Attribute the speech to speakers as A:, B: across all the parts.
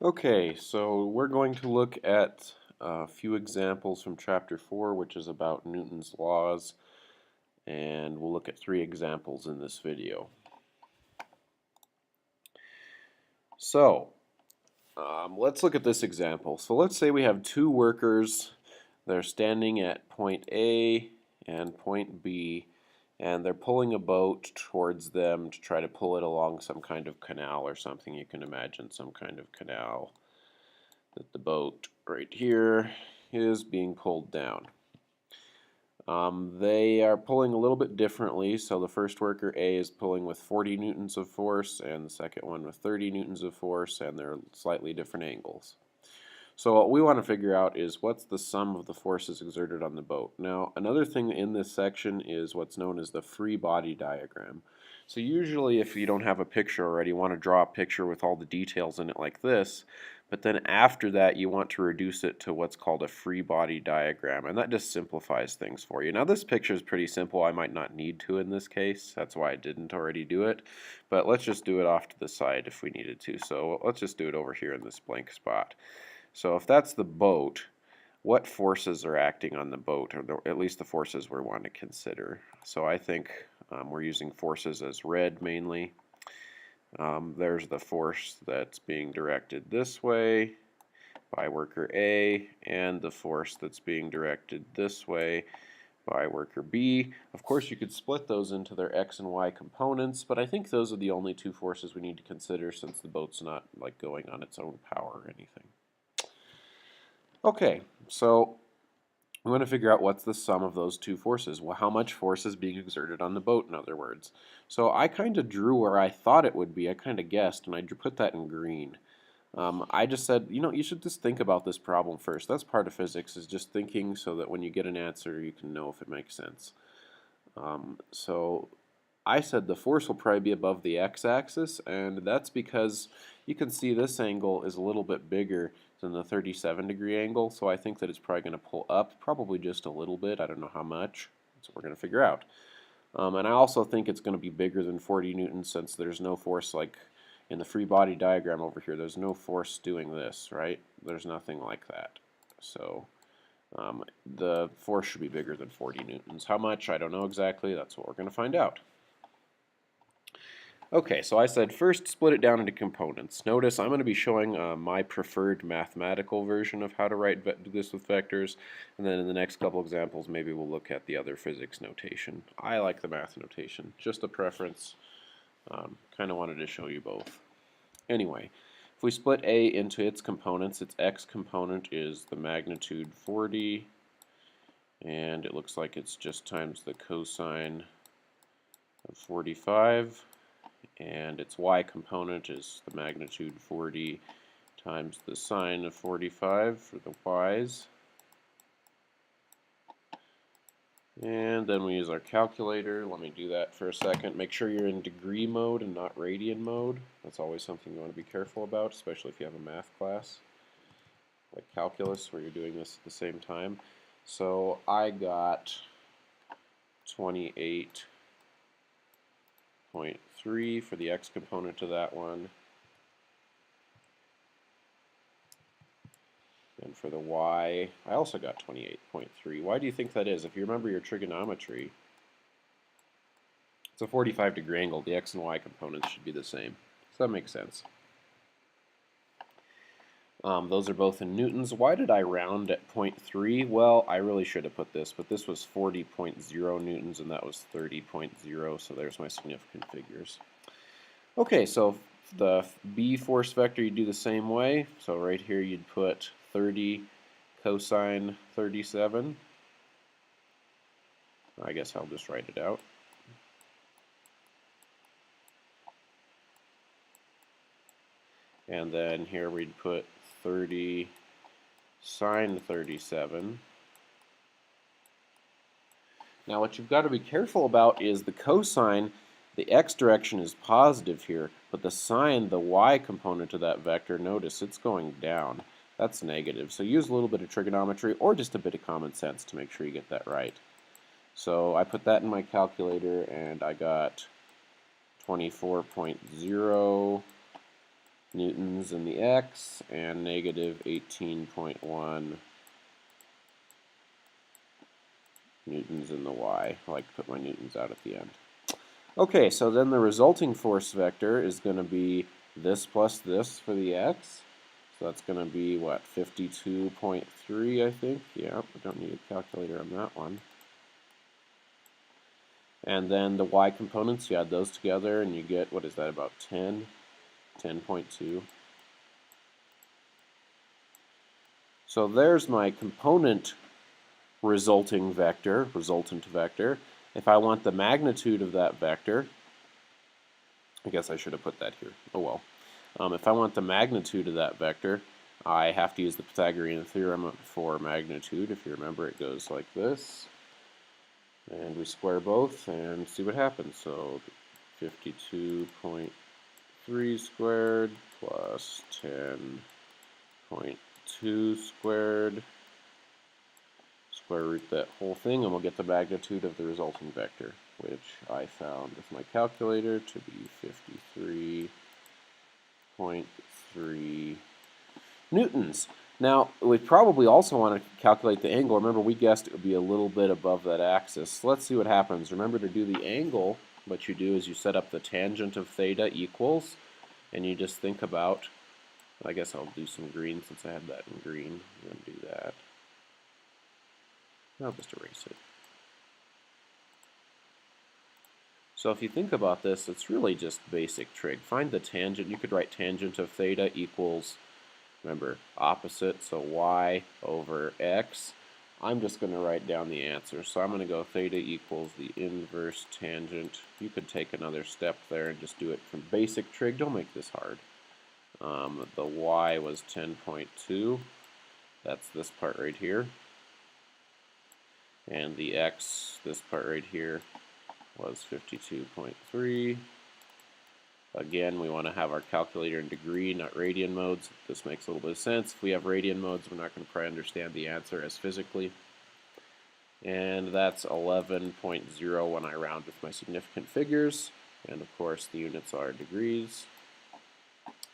A: Okay, so we're going to look at a few examples from Chapter 4, which is about Newton's laws, and we'll look at 3 examples in this video. So, let's look at this example. So let's say we have 2 workers. They're standing at point A and point B, and they're pulling a boat towards them to try to pull it along some kind of canal or something. You can imagine some kind of canal that the boat right here is being pulled down. They are pulling a little bit differently, so the first worker A is pulling with 40 newtons of force and the second one with 30 newtons of force, and they're slightly different angles. So what we want to figure out is what's the sum of the forces exerted on the boat. Now, another thing in this section is what's known as the free body diagram. So usually if you don't have a picture already, you want to draw a picture with all the details in it like this, but then after that you want to reduce it to what's called a free body diagram, and that just simplifies things for you. Now this picture is pretty simple. I might not need to in this case. That's why I didn't already do it, but let's just do it off to the side if we needed to. So let's just do it over here in this blank spot. So if that's the boat, what forces are acting on the boat, or at least the forces we want to consider? So I think we're using forces as red mainly. There's the force that's being directed this way by worker A, and the force that's being directed this way by worker B. Of course, you could split those into their x and y components, but I think those are the only 2 forces we need to consider since the boat's not like going on its own power or anything. Okay, so we want to figure out what's the sum of those 2 forces. Well, how much force is being exerted on the boat, in other words. So I kind of drew where I thought it would be. I kind of guessed, and I put that in green. I just said, you should just think about this problem first. That's part of physics, is just thinking so that when you get an answer, you can know if it makes sense. So I said the force will probably be above the x-axis, and that's because you can see this angle is a little bit bigger than the 37-degree angle, so I think that it's probably going to pull up, probably just a little bit. I don't know how much. That's what we're going to figure out. And I also think it's going to be bigger than 40 newtons since there's no force like in the free body diagram over here. There's no force doing this, right? There's nothing like that. So the force should be bigger than 40 newtons. How much? I don't know exactly. That's what we're going to find out. Okay, so I said first split it down into components. Notice I'm going to be showing my preferred mathematical version of how to write this with vectors, and then in the next couple examples maybe we'll look at the other physics notation. I like the math notation, just a preference. Kind of wanted to show you both. Anyway, if we split A into its components, its x component is the magnitude 40, and it looks like it's just times the cosine of 45. And its y component is the magnitude 40 times the sine of 45 for the y's. And then we use our calculator. Let me do that for a second. Make sure you're in degree mode and not radian mode. That's always something you want to be careful about, especially if you have a math class like calculus where you're doing this at the same time. So I got 28.3 for the x component of that one. And for the y, I also got 28.3. Why do you think that is? If you remember your trigonometry, it's a 45-degree angle. The x and y components should be the same. So that makes sense. Those are both in newtons. Why did I round at 0.3? Well, I really should have put this, but this was 40.0 newtons and that was 30.0, so there's my significant figures. Okay, so the B force vector you do the same way. So right here you'd put 30 cosine 37. I guess I'll just write it out. And then here we'd put 30 sine 37. Now what you've got to be careful about is the cosine. The x direction is positive here, but the sine, the y component of that vector, notice it's going down. That's negative. So use a little bit of trigonometry or just a bit of common sense to make sure you get that right. So I put that in my calculator and I got 24.0 newtons in the x and negative 18.1 newtons in the y. I like to put my newtons out at the end. Okay, so then the resulting force vector is going to be this plus this for the x. So that's going to be, what, 52.3, I think? Yeah, I don't need a calculator on that one. And then the y components, you add those together and you get, what is that, about 10? 10.2. So there's my component resultant vector. If I want the magnitude of that vector, I guess I should have put that here. Oh well. If I want the magnitude of that vector, I have to use the Pythagorean theorem for magnitude. If you remember, it goes like this. And we square both and see what happens. So 52.3 squared plus 10.2 squared. Square root that whole thing, and we'll get the magnitude of the resulting vector, which I found with my calculator to be 53.3 newtons. Now, we probably also want to calculate the angle. Remember, we guessed it would be a little bit above that axis. So let's see what happens. Remember, to do the angle, what you do is you set up the tangent of theta equals, and you just think about, I guess I'll do some green since I have that in green. I'm going to do that. I'll just erase it. So if you think about this, it's really just basic trig. Find the tangent. You could write tangent of theta equals, remember, opposite, so y over x. I'm just going to write down the answer. So I'm going to go theta equals the inverse tangent. You could take another step there and just do it from basic trig. Don't make this hard. The y was 10.2. That's this part right here. And the x, this part right here, was 52.3. Again, we want to have our calculator in degree, not radian modes. This makes a little bit of sense. If we have radian modes, we're not going to probably understand the answer as physically. And that's 11.0 when I round with my significant figures. And of course, the units are degrees.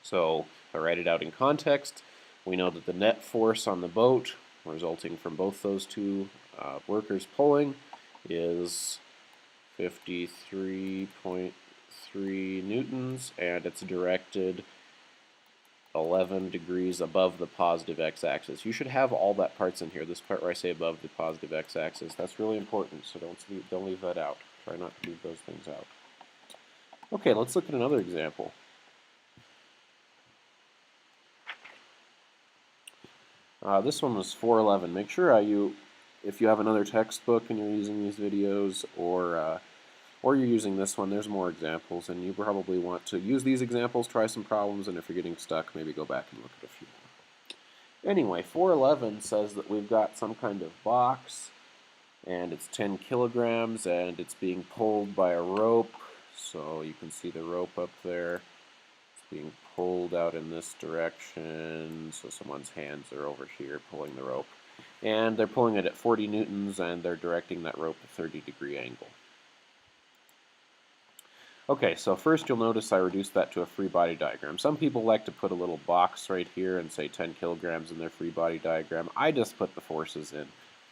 A: So if I write it out in context, we know that the net force on the boat, resulting from both those two workers pulling, is 53.3 newtons, and it's directed 11 degrees above the positive x-axis. You should have all that parts in here. This part where I say above the positive x-axis, that's really important, so don't leave that out. Try not to leave those things out. Okay, let's look at another example. This one was 411. Make sure if you have another textbook and you're using these videos, or you're using this one, there's more examples, and you probably want to use these examples, try some problems, and if you're getting stuck, maybe go back and look at a few more. Anyway, 411 says that we've got some kind of box, and it's 10 kilograms, and it's being pulled by a rope, so you can see the rope up there. Being pulled out in this direction, so someone's hands are over here pulling the rope. And they're pulling it at 40 newtons, and they're directing that rope at a 30-degree angle. Okay, so first you'll notice I reduced that to a free body diagram. Some people like to put a little box right here and say 10 kilograms in their free body diagram. I just put the forces in,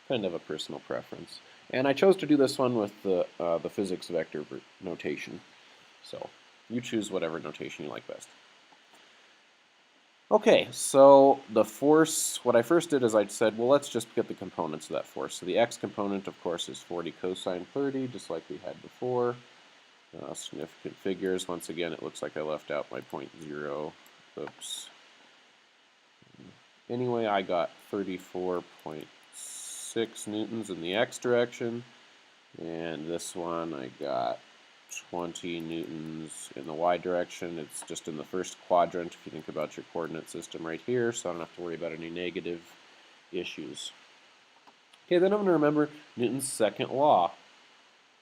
A: kind of a personal preference. And I chose to do this one with the physics vector notation. So you choose whatever notation you like best. Okay, so the force, what I first did is I said, well, let's just get the components of that force. So the x component, of course, is 40 cosine 30, just like we had before. Significant figures, once again, it looks like I left out my 0.0. Oops. Anyway, I got 34.6 newtons in the x direction, and this one I got 20 newtons in the y direction. It's just in the first quadrant if you think about your coordinate system right here, so I don't have to worry about any negative issues. Okay, then I'm going to remember Newton's second law,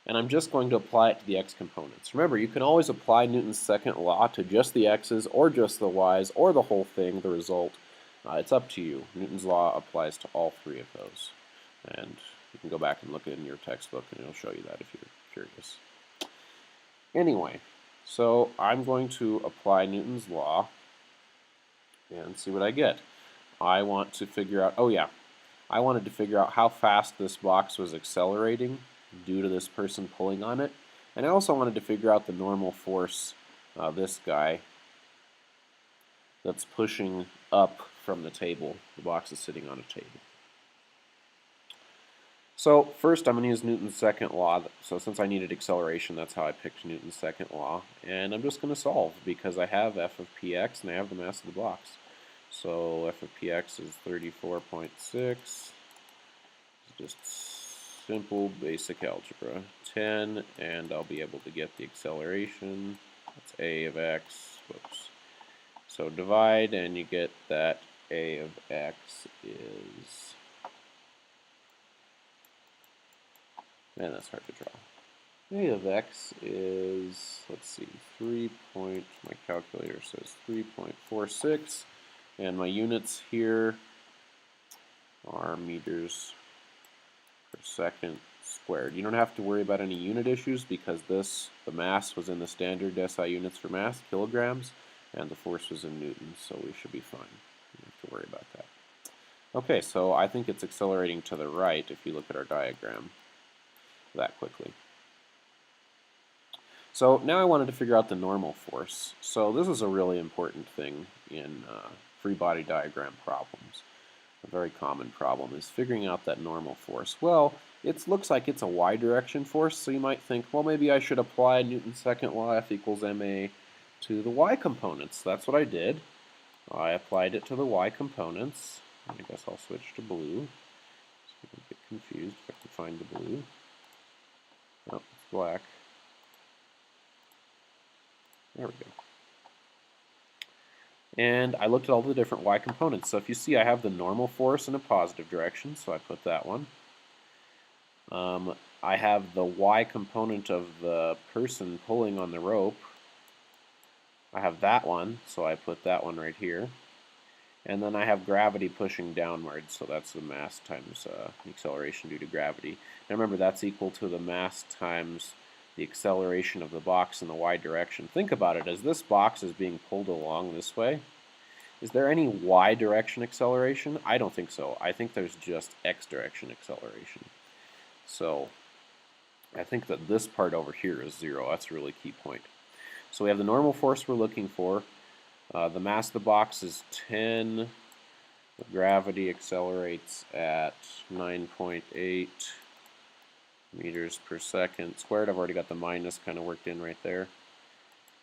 A: and I'm just going to apply it to the x components. Remember, you can always apply Newton's second law to just the x's or just the y's or the whole thing, the result. It's up to you. Newton's law applies to all three of those, and you can go back and look in your textbook and it'll show you that if you're curious. Anyway, so I'm going to apply Newton's law, and see what I get. I want to figure out, oh yeah, I wanted to figure out how fast this box was accelerating due to this person pulling on it. And I also wanted to figure out the normal force, this guy, that's pushing up from the table. The box is sitting on a table. So first I'm going to use Newton's second law. So since I needed acceleration, that's how I picked Newton's second law. And I'm just going to solve because I have f of px and I have the mass of the box. So f of px is 34.6. Just simple basic algebra. 10, and I'll be able to get the acceleration. That's a of x. Whoops. So divide, and you get that a of x is, man, that's hard to draw. A of x is, let's see, my calculator says 3.46, and my units here are meters per second squared. You don't have to worry about any unit issues because the mass was in the standard SI units for mass, kilograms, and the force was in newtons, so we should be fine. You don't have to worry about that. Okay, so I think it's accelerating to the right if you look at our diagram that quickly. So now I wanted to figure out the normal force. So this is a really important thing in free body diagram problems. A very common problem is figuring out that normal force. Well, it looks like it's a y direction force, so you might think, well, maybe I should apply Newton's second law, F equals ma, to the y components. That's what I did. I applied it to the y components. I guess I'll switch to blue, so I don't get confused if I can find the blue. Oh, it's black. There we go. And I looked at all the different y components. So if you see, I have the normal force in a positive direction, so I put that one. I have the y component of the person pulling on the rope. I have that one, so I put that one right here. And then I have gravity pushing downwards, so that's the mass times acceleration due to gravity. Now remember, that's equal to the mass times the acceleration of the box in the y direction. Think about it, as this box is being pulled along this way, is there any y direction acceleration? I don't think so. I think there's just x direction acceleration. So I think that this part over here is 0. That's a really key point. So we have the normal force we're looking for. The mass of the box is 10. The gravity accelerates at 9.8 meters per second squared. I've already got the minus kind of worked in right there.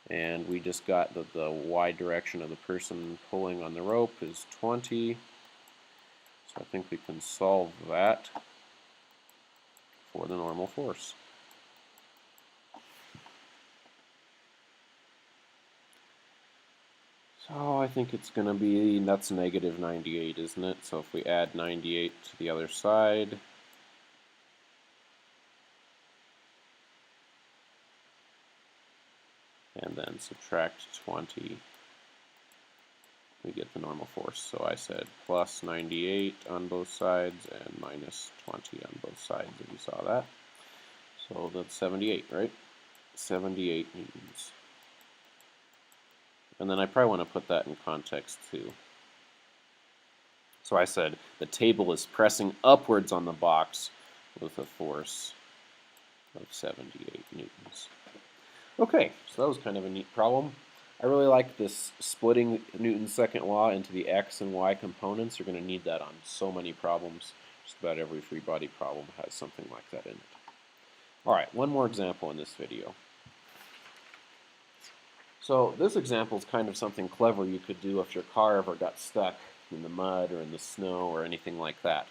A: And we just got that the y direction of the person pulling on the rope is 20. So I think we can solve that for the normal force. So I think it's going to be, that's negative 98, isn't it? So if we add 98 to the other side, and then subtract 20, we get the normal force. So I said plus 98 on both sides and minus 20 on both sides, if you saw that. So that's 78, right? 78 newtons. And then I probably want to put that in context too. So I said the table is pressing upwards on the box with a force of 78 newtons. Okay, so that was kind of a neat problem. I really like this splitting Newton's second law into the x and y components. You're going to need that on so many problems. Just about every free body problem has something like that in it. Alright, one more example in this video. So this example is kind of something clever you could do if your car ever got stuck in the mud or in the snow or anything like that.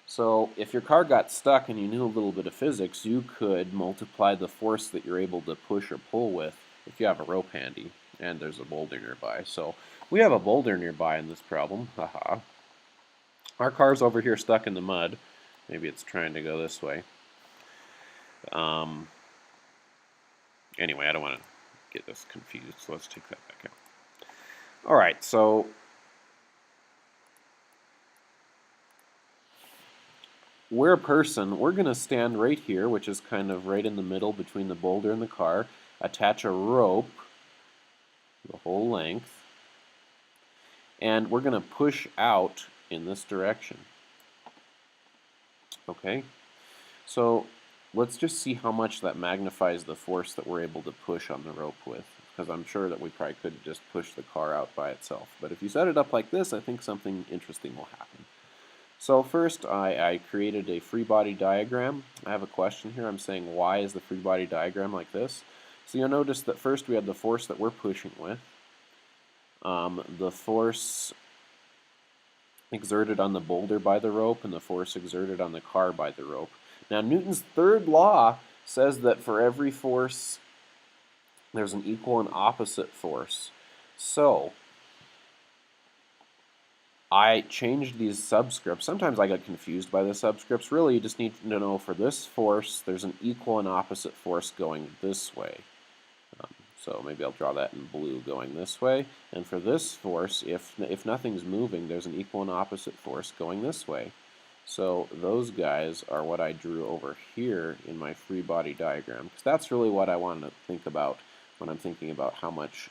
A: So if your car got stuck and you knew a little bit of physics, you could multiply the force that you're able to push or pull with if you have a rope handy and there's a boulder nearby. So we have a boulder nearby in this problem. Haha. Our car's over here stuck in the mud. Maybe it's trying to go this way. Anyway, I don't want to get this confused, so let's take that back out. Alright, so we're a person. We're going to stand right here, which is kind of right in the middle between the boulder and the car, attach a rope the whole length, and we're going to push out in this direction. Okay, so let's just see how much that magnifies the force that we're able to push on the rope with, because I'm sure that we probably could just push the car out by itself. But if you set it up like this, I think something interesting will happen. So first, I created a free body diagram. I have a question here. I'm saying, why is the free body diagram like this? So you'll notice that first we have the force that we're pushing with, the force exerted on the boulder by the rope, and the force exerted on the car by the rope. Now Newton's third law says that for every force there's an equal and opposite force. So I changed these subscripts. Sometimes I get confused by the subscripts. Really, you just need to know for this force there's an equal and opposite force going this way. So maybe I'll draw that in blue going this way. And for this force, if nothing's moving, there's an equal and opposite force going this way. So those guys are what I drew over here in my free body diagram, because that's really what I want to think about when I'm thinking about how much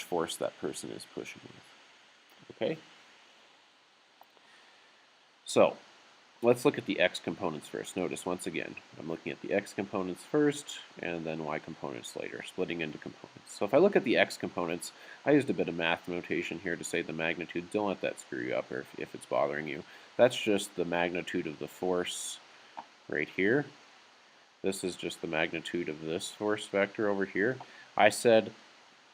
A: force that person is pushing with. Okay? So let's look at the x components first. Notice, once again, I'm looking at the x components first, and then y components later, splitting into components. So if I look at the x components, I used a bit of math notation here to say the magnitude. Don't let that screw you up, or if it's bothering you. That's just the magnitude of the force right here. This is just the magnitude of this force vector over here. I said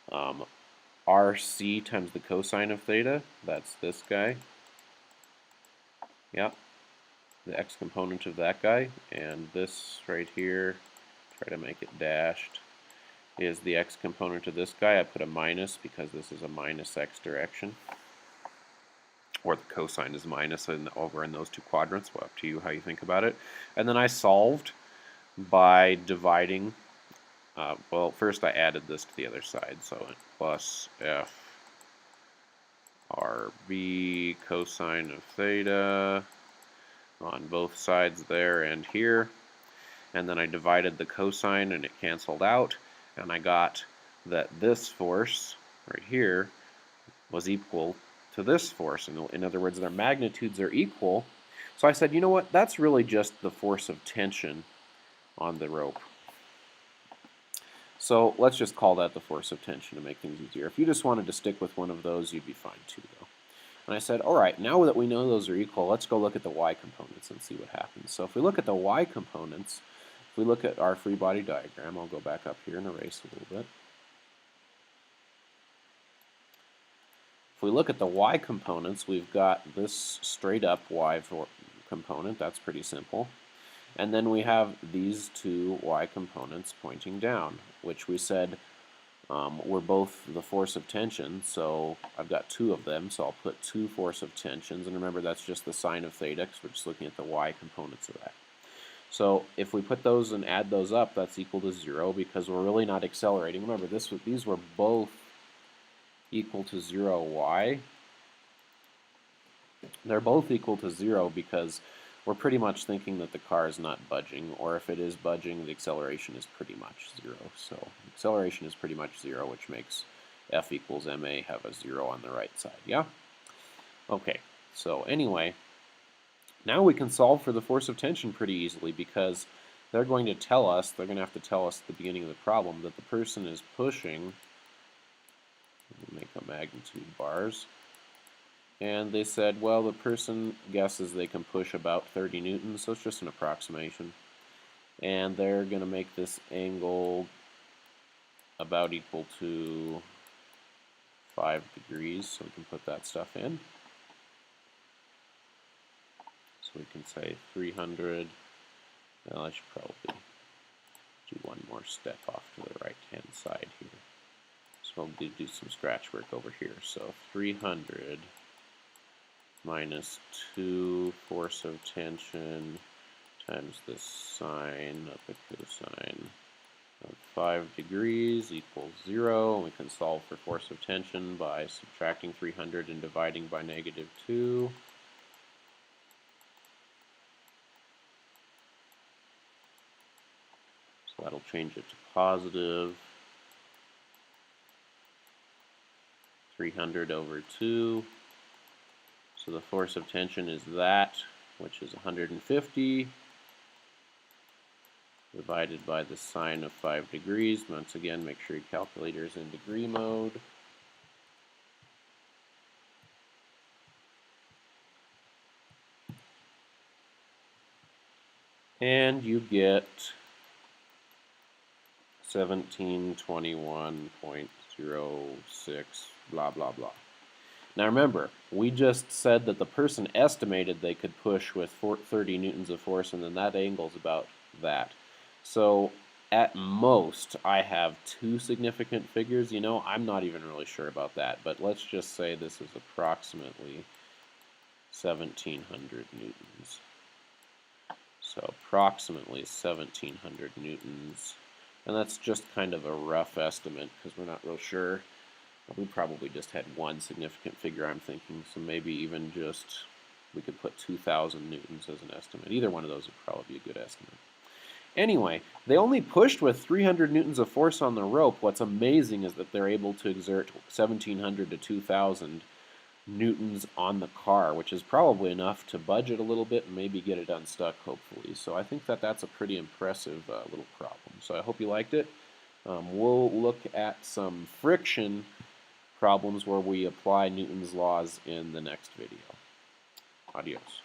A: RC times the cosine of theta. That's this guy. Yep. The x component of that guy, and this right here, try to make it dashed, is the x component of this guy. I put a minus because this is a minus x direction, or the cosine is minus over in those two quadrants. Well, up to you how you think about it. And then I solved by dividing. Well, first I added this to the other side, so plus f rb cosine of theta on both sides there and here, and then I divided the cosine and it canceled out, and I got that this force right here was equal to this force. In other words, their magnitudes are equal. So I said, you know what, that's really just the force of tension on the rope. So let's just call that the force of tension to make things easier. If you just wanted to stick with one of those, you'd be fine too, though. And I said, all right, now that we know those are equal, let's go look at the y components and see what happens. So if we look at the y components, if we look at our free body diagram, I'll go back up here and erase a little bit. If we look at the y components, we've got this straight up y component. That's pretty simple. And then we have these two y components pointing down, which we said were both the force of tension, so I've got two of them, so I'll put two force of tensions, and remember that's just the sine of theta, because we're just looking at the y components of that. So if we put those and add those up, that's equal to 0, because we're really not accelerating. Remember, these were both equal to 0 y. They're both equal to 0 because we're pretty much thinking that the car is not budging, or if it is budging, the acceleration is pretty much 0. So acceleration is pretty much 0, which makes F equals ma have a 0 on the right side, yeah? Okay, so anyway, now we can solve for the force of tension pretty easily, because they're going to tell us, they're going to have to tell us at the beginning of the problem that the person is pushing, make a magnitude bars, and they said, well, the person guesses they can push about 30 newtons, so it's just an approximation. And they're going to make this angle about equal to 5 degrees, so we can put that stuff in. So we can say 300. Well, I should probably do one more step off to the right-hand side here. So we'll do some scratch work over here. So 300 minus 2 force of tension times the sine of the cosine of 5 degrees equals 0. And we can solve for force of tension by subtracting 300 and dividing by -2. So that'll change it to positive 300 over 2. So the force of tension is that, which is 150, divided by the sine of 5 degrees. Once again, make sure your calculator is in degree mode. And you get 1721.06, blah, blah, blah. Now remember, we just said that the person estimated they could push with 30 newtons of force, and then that angle's about that. So at most, I have 2 significant figures. You know, I'm not even really sure about that, but let's just say this is approximately 1700 newtons. So approximately 1700 newtons. And that's just kind of a rough estimate because we're not real sure. We probably just had one significant figure, I'm thinking, so maybe even just we could put 2,000 newtons as an estimate. Either one of those would probably be a good estimate. Anyway, they only pushed with 300 newtons of force on the rope. What's amazing is that they're able to exert 1,700 to 2,000 newtons on the car, which is probably enough to budget a little bit and maybe get it unstuck, hopefully. So I think that that's a pretty impressive little problem. So I hope you liked it. We'll look at some friction problems where we apply Newton's laws in the next video. Adios.